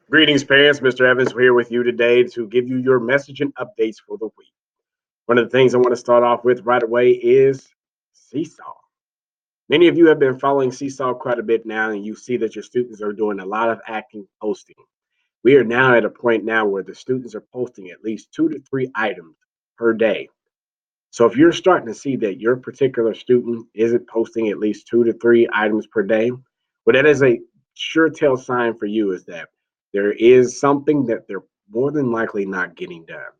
Greetings, parents. Mr. Evans here with you today to give you your message and updates for the week. One of the things I want to start off with right away is Seesaw. Many of you have been following Seesaw quite a bit now, and you see that your students are doing a lot of acting posting. We are now at a point now where the students are posting at least 2 to 3 items per day. So if you're starting to see that your particular student isn't posting at least 2 to 3 items per day, well, that is a sure tell sign for you is that there is something that they're more than likely not getting done.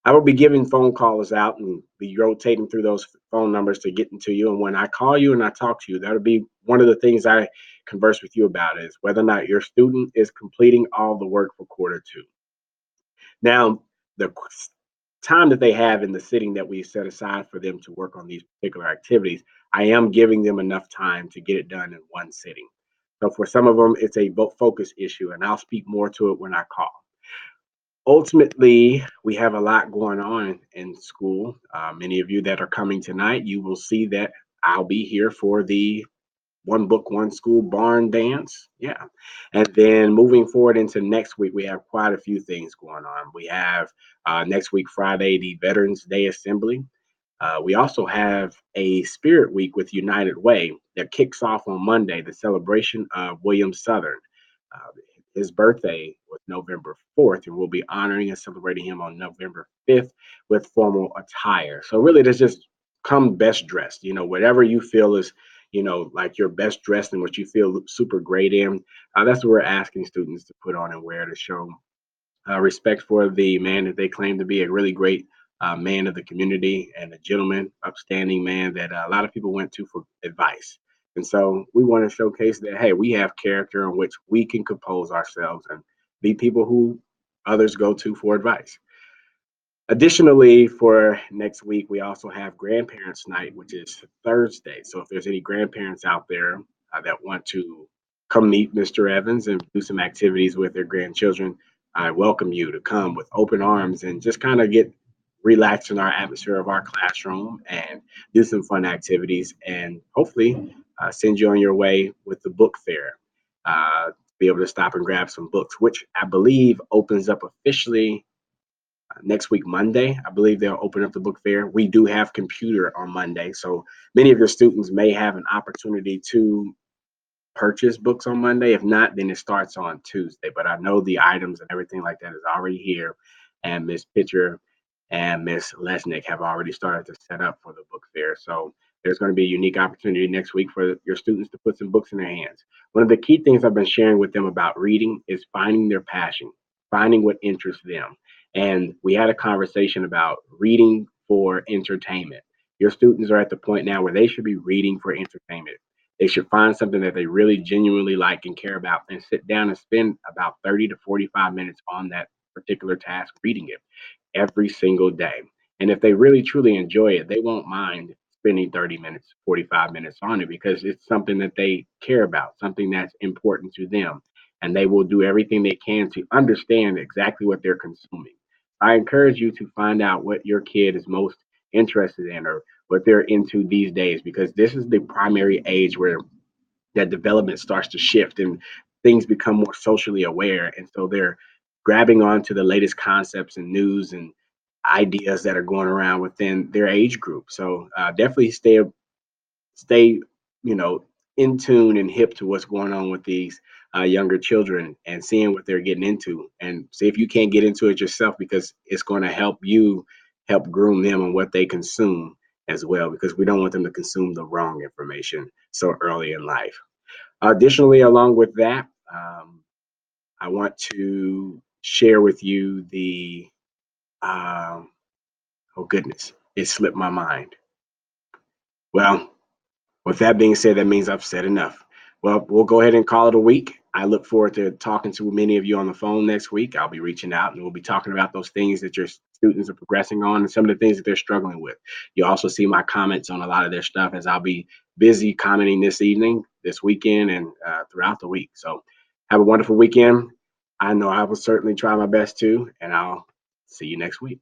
I will be giving phone calls out and be rotating through those phone numbers to get into you. And when I call you and I talk to you, that'll be one of the things I converse with you about is whether or not your student is completing all the work for quarter 2. Now, the time that they have in the sitting that we set aside for them to work on these particular activities, I am giving them enough time to get it done in one sitting. So for some of them, it's a focus issue, and I'll speak more to it when I call. Ultimately, we have a lot going on in school. Many of you that are coming tonight, you will see that I'll be here for the one book, one school barn dance. Yeah. And then moving forward into next week, we have quite a few things going on. We have next week, Friday, the Veterans Day Assembly. We also have a Spirit Week with United Way that kicks off on Monday, the celebration of William Southern. Uh, his birthday was November 4th, and we'll be honoring and celebrating him on November 5th with formal attire. So, really, that's just come best dressed. Whatever you feel is like your best dressed and what you feel super great in. That's what we're asking students to put on and wear to show respect for the man that they claim to be a really great man of the community and a gentleman, upstanding man that a lot of people went to for advice. And so we want to showcase that, hey, we have character in which we can compose ourselves and be people who others go to for advice. Additionally, for next week, we also have Grandparents Night, which is Thursday. So if there's any grandparents out there that want to come meet Mr. Evans and do some activities with their grandchildren, I welcome you to come with open arms and just kind of get relaxed in our atmosphere of our classroom and do some fun activities and hopefully send you on your way with the book fair. Be able to stop and grab some books, which I believe opens up officially next week, Monday. I believe they'll open up the book fair. We do have computer on Monday, so many of your students may have an opportunity to purchase books on Monday. If not, then it starts on Tuesday. But I know the items and everything like that is already here, and Miss Pitcher and Miss Lesnick have already started to set up for the book fair. So there's going to be a unique opportunity next week for your students to put some books in their hands. One of the key things I've been sharing with them about reading is finding their passion, finding what interests them. And we had a conversation about reading for entertainment. Your students are at the point now where they should be reading for entertainment. They should find something that they really genuinely like and care about and sit down and spend about 30 to 45 minutes on that particular task reading it every single day. And if they really truly enjoy it, they won't mind spending 30 minutes, 45 minutes on it because it's something that they care about, something that's important to them. And they will do everything they can to understand exactly what they're consuming. I encourage you to find out what your kid is most interested in or what they're into these days because this is the primary age where that development starts to shift and things become more socially aware. And so they're grabbing onto the latest concepts and news and ideas that are going around within their age group. So definitely stay, you know, in tune and hip to what's going on with these younger children and seeing what they're getting into and see if you can't get into it yourself because it's going to help you help groom them on what they consume as well because we don't want them to consume the wrong information so early in life. Additionally, along with that, I want to share with you the, um, oh goodness, it slipped my mind. Well, with that being said, that means I've said enough. Well, we'll go ahead and call it a week. I look forward to talking to many of you on the phone next week. I'll be reaching out and we'll be talking about those things that your students are progressing on and some of the things that they're struggling with. You'll also see my comments on a lot of their stuff as I'll be busy commenting this evening, this weekend, and throughout the week. So have a wonderful weekend. I know I will certainly try my best to, and I'll see you next week.